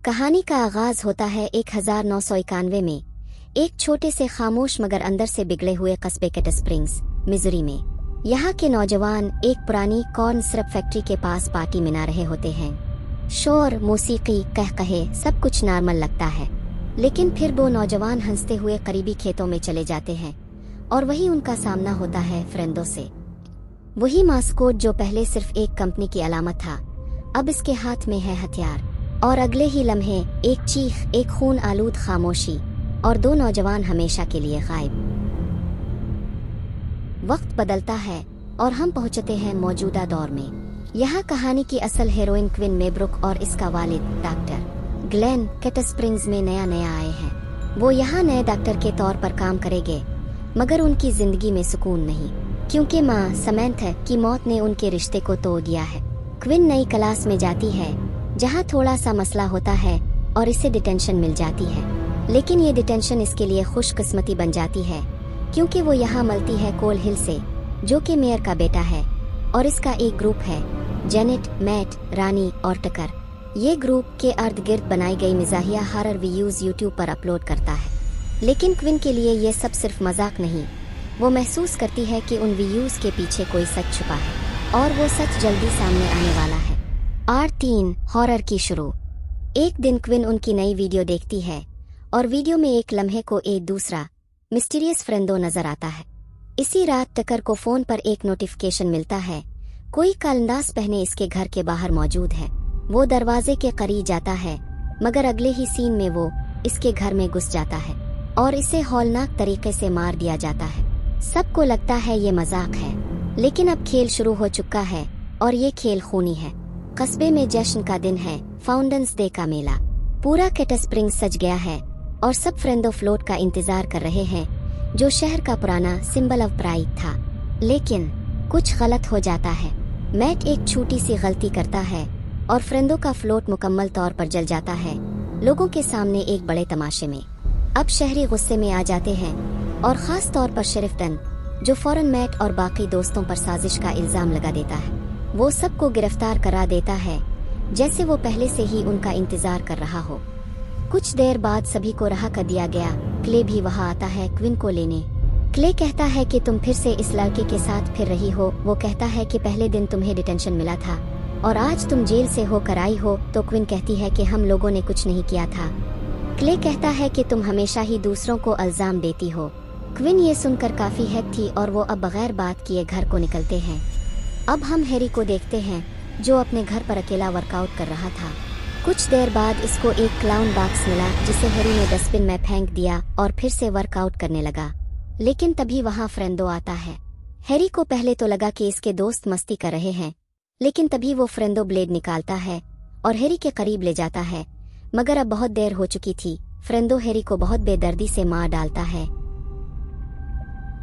कहानी का आगाज होता है 1991 में, एक छोटे से खामोश मगर अंदर से बिगड़े हुए कस्बे कैट स्प्रिंग्स, मिजूरी में। यहाँ के नौजवान एक पुरानी कॉर्न सिरप फैक्ट्री के पास पार्टी मना रहे होते हैं। शोर, मौसीकी, कहकहे, सब कुछ नॉर्मल लगता है। लेकिन फिर वो नौजवान हंसते हुए करीबी खेतों में चले जाते हैं और वही उनका सामना होता है फ्रेंडो से। वही मास्कोट जो पहले सिर्फ एक कंपनी की अलामत था, अब इसके हाथ में है हथियार। और अगले ही लम्हे एक चीख, एक खून आलूद खामोशी और दो नौजवान हमेशा के लिए गायब। वक्त बदलता है और हम पहुंचते हैं मौजूदा दौर में। यहाँ कहानी की असल हीरोइन क्विन मेब्रुक और इसका वालिद डॉक्टर ग्लेन कैट स्प्रिंग्स में नया आए हैं। वो यहाँ नए डॉक्टर के तौर पर काम करेंगे, मगर उनकी जिंदगी में सुकून नहीं, क्योंकि माँ समैंथा की मौत ने उनके रिश्ते को तोड़ दिया है। क्विन नई क्लास में जाती है जहाँ थोड़ा सा मसला होता है और इसे डिटेंशन मिल जाती है। लेकिन ये डिटेंशन इसके लिए खुशकिस्मती बन जाती है, क्योंकि वो यहाँ मिलती है कोल हिल से, जो कि मेयर का बेटा है। और इसका एक ग्रुप है, जेनेट, मैट, रानी और टकर। ये ग्रुप के अर्ध गिर्द बनाई गई मिजाहिया हॉरर वीडियोज यूट्यूब पर अपलोड करता है। लेकिन क्विन के लिए ये सब सिर्फ मजाक नहीं, वो महसूस करती है कि उन वीडियोज के पीछे कोई सच छुपा है और वो सच जल्दी सामने आने वाला है। R3 हॉरर की शुरू। एक दिन क्विन उनकी नई वीडियो देखती है और वीडियो में एक लम्हे को एक दूसरा मिस्टीरियस फ्रेंडो नजर आता है। इसी रात टकर को फोन पर एक नोटिफिकेशन मिलता है, कोई कालंदाज पहने इसके घर के बाहर मौजूद है। वो दरवाजे के करीब जाता है, मगर अगले ही सीन में वो इसके घर में घुस जाता है और इसे हौलनाक तरीके से मार दिया जाता है। सबको लगता है ये मजाक है, लेकिन अब खेल शुरू हो चुका है और ये खेल खूनी है। कस्बे में जश्न का दिन है, फाउंटेन्स डे का मेला। पूरा कैट स्प्रिंग्स सज गया है और सब फ्रेंडो फ्लोट का इंतजार कर रहे हैं, जो शहर का पुराना सिंबल ऑफ प्राइड था। लेकिन कुछ गलत हो जाता है। मैट एक छोटी सी गलती करता है और फ्रेंडो का फ्लोट मुकम्मल तौर पर जल जाता है, लोगों के सामने एक बड़े तमाशे में। अब शहरी गुस्से में आ जाते हैं और खास तौर पर शेरिफ डन, जो फौरन मैट और बाकी दोस्तों पर साजिश का इल्जाम लगा देता है। वो सबको गिरफ्तार करा देता है, जैसे वो पहले से ही उनका इंतजार कर रहा हो। कुछ देर बाद सभी को रहा कर दिया गया। क्ले भी वहाँ आता है क्विन को लेने। क्ले कहता है कि तुम फिर से इस लड़के के साथ फिर रही हो। वो कहता है कि पहले दिन तुम्हें डिटेंशन मिला था और आज तुम जेल से होकर आई हो। तो क्विन कहती है कि हम लोगों ने कुछ नहीं किया था। क्ले कहता है कि तुम हमेशा ही दूसरों को इल्जाम देती हो। क्विन ये सुनकर काफी हैरान थी और वो अब बगैर बात किए घर को निकलते हैं। अब हम हैरी को देखते हैं, जो अपने घर पर अकेला वर्कआउट कर रहा था। कुछ देर बाद इसको एक क्लाउन बॉक्स मिला, जिसे हैरी ने डस्टबिन में फेंक दिया और फिर से वर्कआउट करने लगा। लेकिन तभी वहाँ फ्रेंडो आता है। हैरी को पहले तो लगा कि इसके दोस्त मस्ती कर रहे हैं, लेकिन तभी वो फ्रेंडो ब्लेड निकालता है और हैरी के करीब ले जाता है, मगर अब बहुत देर हो चुकी थी। फ्रेंडो हैरी को बहुत बेदर्दी से मार डालता है।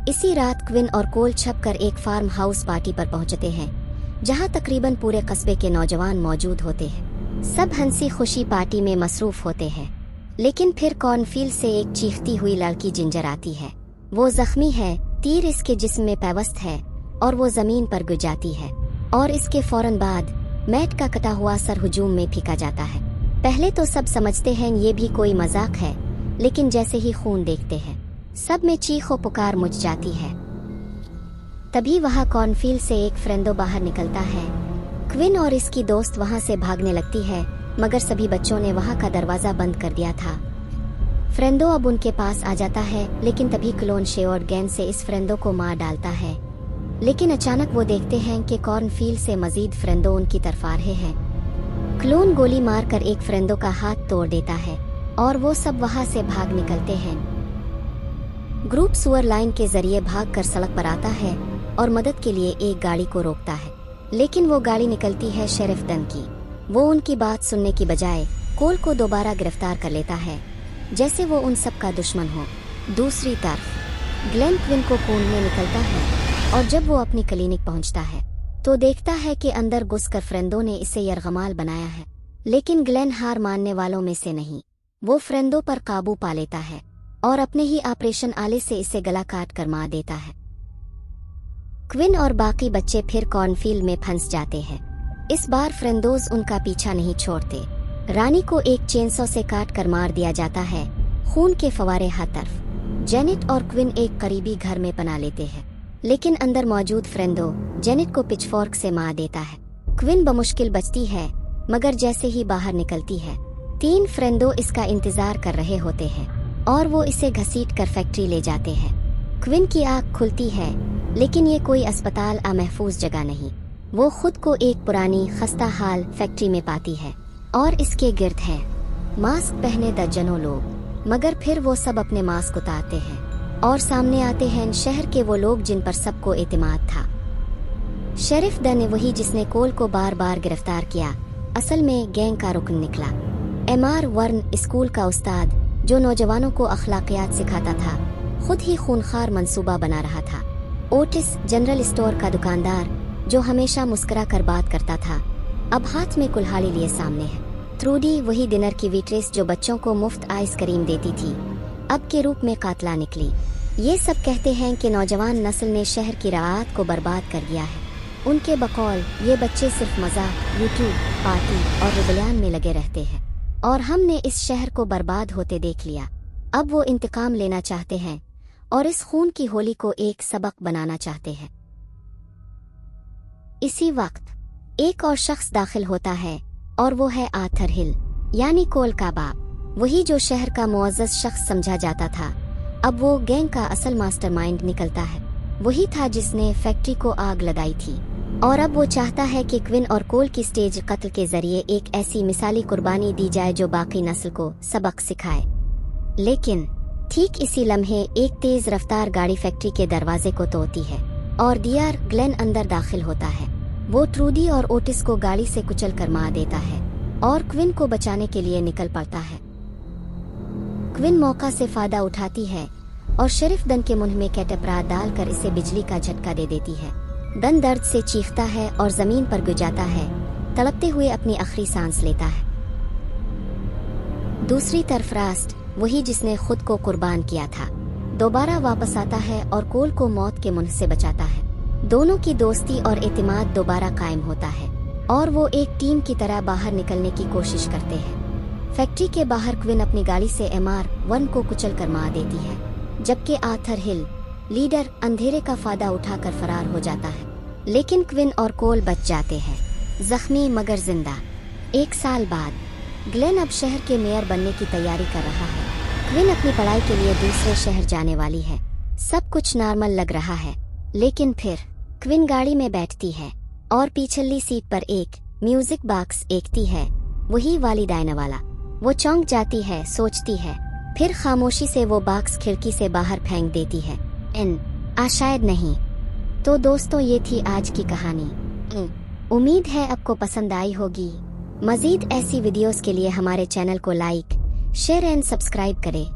इसी रात क्विन और कोल छपकर एक फार्म हाउस पार्टी पर पहुंचते हैं, जहां तकरीबन पूरे कस्बे के नौजवान मौजूद होते हैं। सब हंसी खुशी पार्टी में मसरूफ होते हैं। लेकिन फिर कॉर्नफील्ड से एक चीखती हुई लड़की जिंजर आती है। वो जख्मी है, तीर इसके जिस्म में पैवस्त है और वो जमीन पर गिर जाती है। और इसके फौरन बाद मैट का कटा हुआ सर हुजूम में फेंका जाता है। पहले तो सब समझते हैं ये भी कोई मजाक है, लेकिन जैसे ही खून देखते हैं, सब में चीखो पुकार मच जाती है। तभी वहाँ कॉर्नफील्ड से एक फ्रेंडो बाहर निकलता है। क्विन और इसकी दोस्त वहाँ से भागने लगती है, मगर सभी बच्चों ने वहाँ का दरवाजा बंद कर दिया था। फ्रेंडो अब उनके पास आ जाता है, लेकिन तभी क्लोन शेओर्ड गेंद से इस फ्रेंडो को मार डालता है। लेकिन अचानक वो देखते हैं कि कॉर्नफील्ड से मजीद फ्रेंडो उनकी तरफ आ रहे हैं। क्लोन गोली मारकर एक फ्रेंडो का हाथ तोड़ देता है और वो सब वहाँ से भाग निकलते हैं। ग्रुप सुअर लाइन के जरिए भागकर सड़क पर आता है और मदद के लिए एक गाड़ी को रोकता है, लेकिन वो गाड़ी निकलती है शेरिफ डन की। वो उनकी बात सुनने की बजाय कोल को दोबारा गिरफ्तार कर लेता है, जैसे वो उन सब का दुश्मन हो। दूसरी तरफ ग्लेन क्विन को ढूंढने निकलता है और जब वो अपनी क्लिनिक पहुंचता है तो देखता है कि अंदर घुसकर फ्रेंडो ने इसे यरगमाल बनाया है। लेकिन ग्लेन हार मानने वालों में से नहीं। वो फ्रेंडो पर काबू पा लेता है और अपने ही ऑपरेशन आले से इसे गला काट कर मार देता है। क्विन और बाकी बच्चे फिर कॉर्नफील्ड में फंस जाते हैं। इस बार फ्रेंडोज उनका पीछा नहीं छोड़ते रानी को एक चेनसॉ से काट कर मार दिया जाता है। खून के फवारे हर तरफ। जेनेट और क्विन एक करीबी घर में पना लेते हैं, लेकिन अंदर मौजूद फ्रेंडो जेनेट को पिचफोर्क से मार देता है। क्विन बमुश्किल बचती है, मगर जैसे ही बाहर निकलती है 3 फ्रेंडो इसका इंतजार कर रहे होते हैं और वो इसे घसीट कर फैक्ट्री ले जाते हैं। क्विन की आँख खुलती है, लेकिन ये कोई अस्पताल या महफूज जगह नहीं। वो खुद को एक पुरानी खस्ता हाल फैक्ट्री में पाती है और इसके गिर्द है मास्क पहने दर्जनों लोग। मगर फिर वो सब अपने मास्क उतारते हैं और सामने आते हैं शहर के वो लोग जिन पर सबको एतमाद था। शेरिफ डन वही जिसने कोल को बार बार गिरफ्तार किया, असल में गैंग का रुकन निकला। एमआर वर्न स्कूल का उस्ताद जो नौजवानों को अखलाकियात सिखाता था, खुद ही खूनखार मंसूबा बना रहा था। ओटिस जनरल स्टोर का दुकानदार जो हमेशा मुस्कुरा कर बात करता था, अब हाथ में कुल्हाड़ी लिए सामने है। ट्रूडी वही डिनर की वेट्रेस जो बच्चों को मुफ्त आइसक्रीम देती थी, अब के रूप में कातला निकली। ये सब कहते हैं कि नौजवान नस्ल ने शहर की राहत को बर्बाद कर दिया है। उनके बकौल ये बच्चे सिर्फ मजाक, यूट्यूब, पार्टी और रिबलियन में लगे रहते हैं और हमने इस शहर को बर्बाद होते देख लिया। अब वो इंतकाम लेना चाहते हैं और इस खून की होली को एक सबक बनाना चाहते हैं। इसी वक्त एक और शख्स दाखिल होता है और वो है आर्थर हिल, यानी कोल का बाप। वही जो शहर का मुअज़्ज़ज़ शख्स समझा जाता था, अब वो गैंग का असल मास्टरमाइंड निकलता है। वही था जिसने फैक्ट्री को आग लगाई थी और अब वो चाहता है कि क्विन और कोल की स्टेज कत्ल के जरिए एक ऐसी मिसाली कुर्बानी दी जाए जो बाकी नस्ल को सबक सिखाए। लेकिन ठीक इसी लम्हे एक तेज रफ्तार गाड़ी फैक्ट्री के दरवाजे को तोड़ती है और डियर ग्लेन अंदर दाखिल होता है। वो ट्रूडी और ओटिस को गाड़ी से कुचल कर मार देता है और क्विन को बचाने के लिए निकल पड़ता है। क्विन मौका से फायदा उठाती है और शेरिफ डन के मुंह में कैटअपरार डालकर इसे बिजली का झटका दे देती है। डन दर्द से चीखता है और जमीन पर गिर जाता है, तड़पते हुए अपनी आखिरी सांस लेता है। दूसरी तरफ रास्ट, वही जिसने खुद को कुर्बान किया था, दोबारा वापस आता है और कोल को मौत के मुंह से बचाता है। दोनों की दोस्ती और एतमाद दोबारा कायम होता है और वो एक टीम की तरह बाहर निकलने की कोशिश करते हैं। फैक्ट्री के बाहर क्विन अपनी गाड़ी से एमआर वन को कुचल कर मार देती है, जबकि आर्थर हिल लीडर अंधेरे का फायदा उठाकर फरार हो जाता है। लेकिन क्विन और कोल बच जाते हैं, जख्मी मगर जिंदा। 1 साल बाद ग्लेन अब शहर के मेयर बनने की तैयारी कर रहा है। क्विन अपनी पढ़ाई के लिए दूसरे शहर जाने वाली है। सब कुछ नॉर्मल लग रहा है, लेकिन फिर क्विन गाड़ी में बैठती है और पिछली सीट पर एक म्यूजिक बॉक्स देखती है, वही वाली डायना वाला। वो चौंक जाती है, सोचती है, फिर खामोशी से वो बॉक्स खिड़की से बाहर फेंक देती है। शायद नहीं। तो दोस्तों, ये थी आज की कहानी। उम्मीद है आपको पसंद आई होगी। मजीद ऐसी वीडियोस के लिए हमारे चैनल को लाइक, शेयर एंड सब्सक्राइब करें।